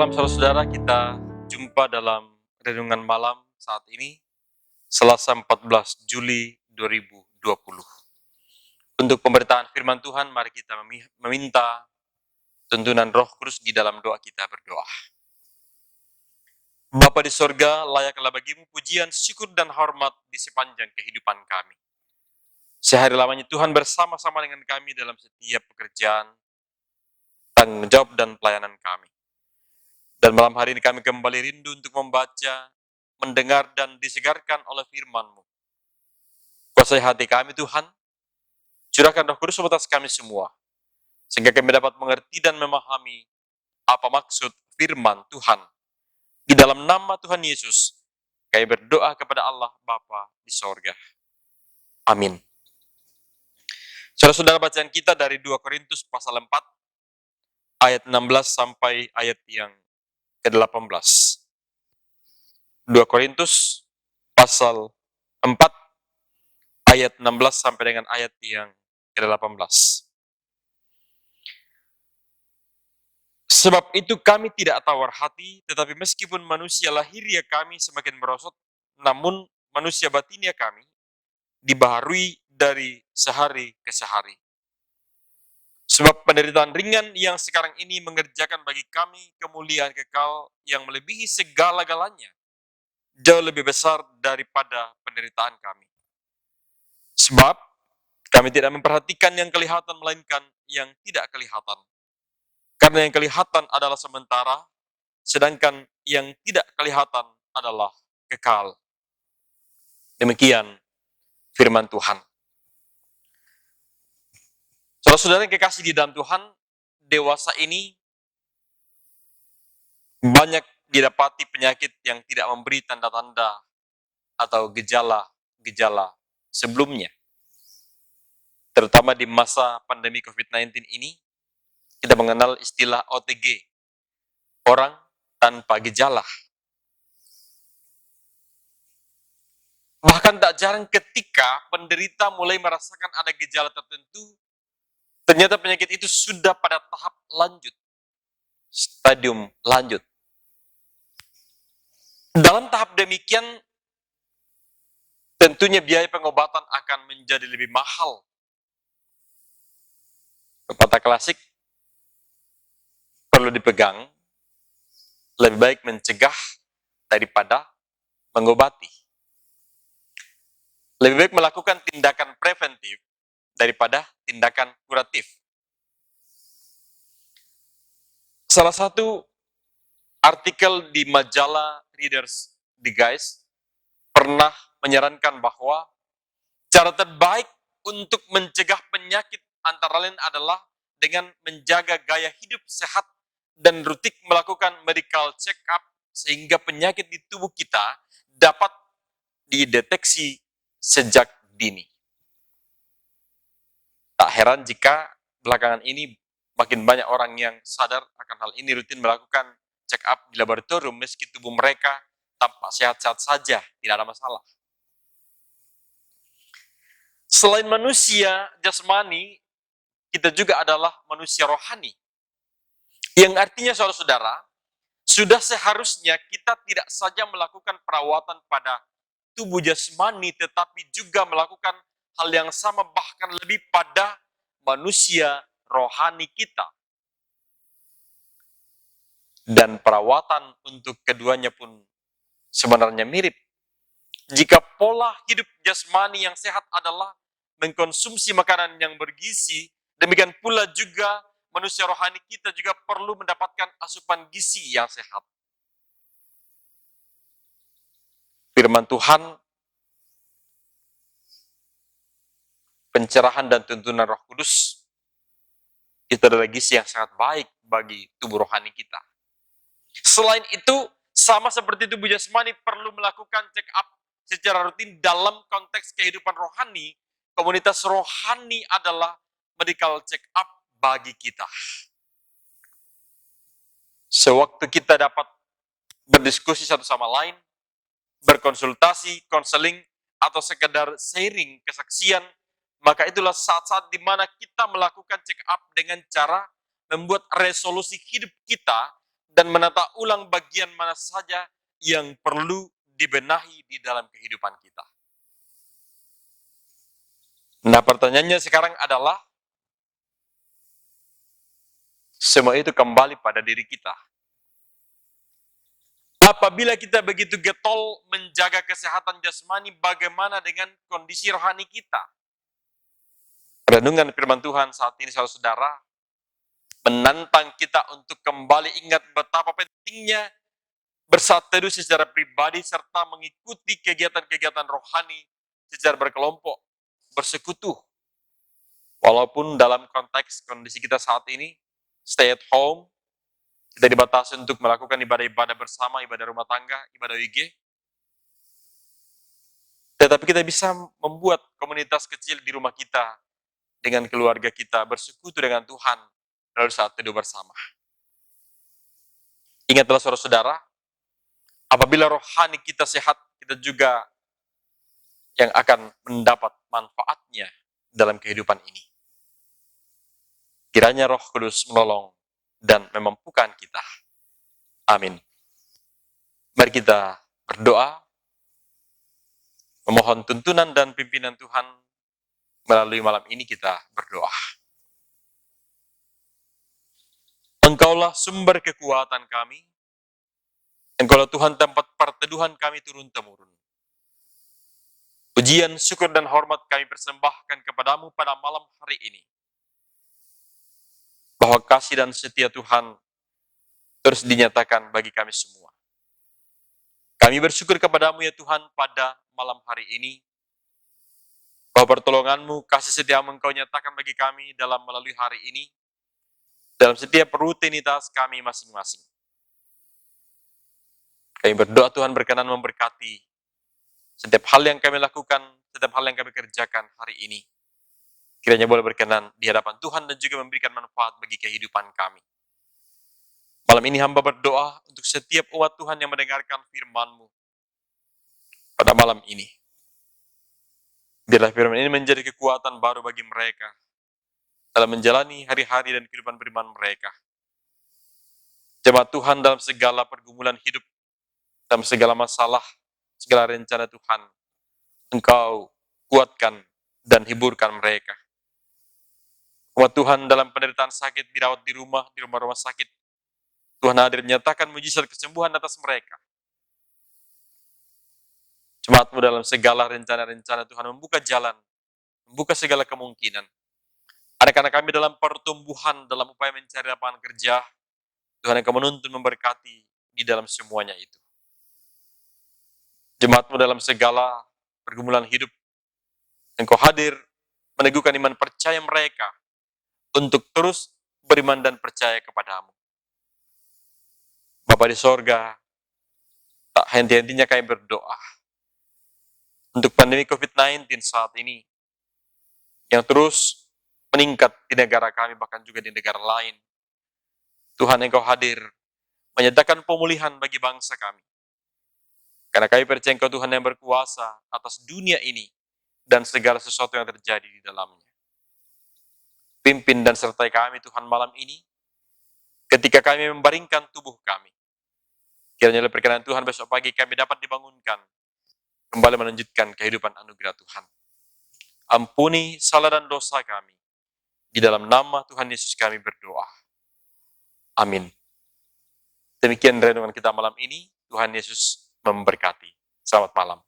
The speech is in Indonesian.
malam saudara-saudara, kita jumpa dalam renungan malam saat ini, Selasa 14 Juli 2020. Untuk pemberitaan firman Tuhan, mari kita meminta tuntunan Roh Kudus di dalam doa kita berdoa. Bapa di sorga, layaklah bagimu pujian, syukur, dan hormat di sepanjang kehidupan kami. Sehari lamanya Tuhan bersama-sama dengan kami dalam setiap pekerjaan, tanggung jawab, dan pelayanan kami. Dan malam hari ini kami kembali rindu untuk membaca, mendengar, dan disegarkan oleh firman-Mu. Kuasai hati kami Tuhan, curahkan Roh Kudus atas kami semua, sehingga kami dapat mengerti dan memahami apa maksud firman Tuhan. Di dalam nama Tuhan Yesus, kami berdoa kepada Allah Bapa di sorga. Amin. Saudara-saudara, bacaan kita dari 2 Korintus pasal 4, ayat 16 sampai ayat yang ke-18. 2 Korintus pasal 4 ayat 16 sampai dengan ayat yang ke-18. Sebab itu kami tidak tawar hati, tetapi meskipun manusia lahiriah kami semakin merosot, namun manusia batinia kami dibaharui dari sehari ke sehari. Sebab penderitaan ringan yang sekarang ini mengerjakan bagi kami kemuliaan kekal yang melebihi segala-galanya, jauh lebih besar daripada penderitaan kami. Sebab kami tidak memperhatikan yang kelihatan, melainkan yang tidak kelihatan. Karena yang kelihatan adalah sementara, sedangkan yang tidak kelihatan adalah kekal. Demikian firman Tuhan. Saudara-saudara yang kekasih di dalam Tuhan, dewasa ini banyak didapati penyakit yang tidak memberi tanda-tanda atau gejala-gejala sebelumnya. Terutama di masa pandemi COVID-19 ini, kita mengenal istilah OTG, orang tanpa gejala. Bahkan tak jarang ketika penderita mulai merasakan ada gejala tertentu, ternyata penyakit itu sudah pada tahap lanjut, stadium lanjut. Dalam tahap demikian, tentunya biaya pengobatan akan menjadi lebih mahal. Pepatah klasik, perlu dipegang, lebih baik mencegah daripada mengobati. Lebih baik melakukan tindakan preventif daripada tindakan kuratif. Salah satu artikel di majalah Reader's Digest pernah menyarankan bahwa cara terbaik untuk mencegah penyakit antara lain adalah dengan menjaga gaya hidup sehat dan rutin melakukan medical check-up sehingga penyakit di tubuh kita dapat dideteksi sejak dini. Tak heran jika belakangan ini makin banyak orang yang sadar akan hal ini, rutin melakukan check-up di laboratorium meski tubuh mereka tampak sehat-sehat saja, tidak ada masalah. Selain manusia jasmani, kita juga adalah manusia rohani. Yang artinya saudara-saudara, sudah seharusnya kita tidak saja melakukan perawatan pada tubuh jasmani, tetapi juga melakukan hal yang sama, bahkan lebih pada manusia rohani kita. Dan perawatan untuk keduanya pun sebenarnya mirip. Jika pola hidup jasmani yang sehat adalah mengkonsumsi makanan yang bergizi, demikian pula juga manusia rohani kita juga perlu mendapatkan asupan gizi yang sehat. Firman Tuhan, pencerahan dan tuntunan Roh Kudus, itu adalah gizi yang sangat baik bagi tubuh rohani kita. Selain itu, sama seperti tubuh jasmani perlu melakukan check up secara rutin dalam konteks kehidupan rohani, komunitas rohani adalah medical check up bagi kita. Sewaktu kita dapat berdiskusi satu sama lain, berkonsultasi, konseling, atau sekedar sharing kesaksian, maka itulah saat-saat di mana kita melakukan check up dengan cara membuat resolusi hidup kita dan menata ulang bagian mana saja yang perlu dibenahi di dalam kehidupan kita. Nah, pertanyaannya sekarang adalah, semua itu kembali pada diri kita. Apabila kita begitu getol menjaga kesehatan jasmani, bagaimana dengan kondisi rohani kita? Renungan firman Tuhan saat ini, saudara, menantang kita untuk kembali ingat betapa pentingnya bersatu secara pribadi serta mengikuti kegiatan-kegiatan rohani secara berkelompok, bersekutu. Walaupun dalam konteks kondisi kita saat ini, stay at home, kita dibatasi untuk melakukan ibadah-ibadah bersama, ibadah rumah tangga, ibadah WG. Tetapi kita bisa membuat komunitas kecil di rumah kita, dengan keluarga kita, bersekutu dengan Tuhan, lalu saat teduh bersama. Ingatlah saudara-saudara, apabila rohani kita sehat, kita juga yang akan mendapat manfaatnya dalam kehidupan ini. Kiranya Roh Kudus menolong dan memampukan kita. Amin. Mari kita berdoa, memohon tuntunan dan pimpinan Tuhan. Melalui malam ini kita berdoa. Engkaulah sumber kekuatan kami. Engkaulah Tuhan tempat perteduhan kami turun-temurun. Pujian, syukur, dan hormat kami persembahkan kepadamu pada malam hari ini. Bahwa kasih dan setia Tuhan terus dinyatakan bagi kami semua. Kami bersyukur kepadamu ya Tuhan pada malam hari ini, bahwa pertolonganmu, kasih setiamu Engkau nyatakan bagi kami dalam melalui hari ini, dalam setiap rutinitas kami masing-masing. Kami berdoa Tuhan berkenan memberkati setiap hal yang kami lakukan, setiap hal yang kami kerjakan hari ini. Kiranya boleh berkenan di hadapan Tuhan dan juga memberikan manfaat bagi kehidupan kami. Malam ini hamba berdoa untuk setiap umat Tuhan yang mendengarkan firman-Mu pada malam ini. Biarlah firman ini menjadi kekuatan baru bagi mereka dalam menjalani hari-hari dan kehidupan beriman mereka. Jemaat Tuhan dalam segala pergumulan hidup, dalam segala masalah, segala rencana Tuhan, Engkau kuatkan dan hiburkan mereka. Umat Tuhan dalam penderitaan sakit, dirawat di rumah-rumah sakit, Tuhan hadir menyatakan mujizat kesembuhan atas mereka. Jemaat-Mu dalam segala rencana-rencana Tuhan membuka jalan, membuka segala kemungkinan. Anak-anak kami dalam pertumbuhan, dalam upaya mencari lapangan kerja, Tuhan Engkau menuntun memberkati di dalam semuanya itu. Jemaat-Mu dalam segala pergumulan hidup, Engkau hadir meneguhkan iman percaya mereka untuk terus beriman dan percaya kepadamu. Bapa di sorga, tak henti-hentinya kami berdoa untuk pandemi COVID-19 saat ini yang terus meningkat di negara kami, bahkan juga di negara lain. Tuhan Engkau hadir menyatakan pemulihan bagi bangsa kami. Karena kami percaya Engkau Tuhan yang berkuasa atas dunia ini dan segala sesuatu yang terjadi di dalamnya. Pimpin dan sertai kami Tuhan malam ini ketika kami membaringkan tubuh kami. Kiranya oleh perkenan Tuhan besok pagi kami dapat dibangunkan, kembali melanjutkan kehidupan anugerah Tuhan. Ampuni salah dan dosa kami. Di dalam nama Tuhan Yesus kami berdoa. Amin. Demikian renungan kita malam ini. Tuhan Yesus memberkati. Selamat malam.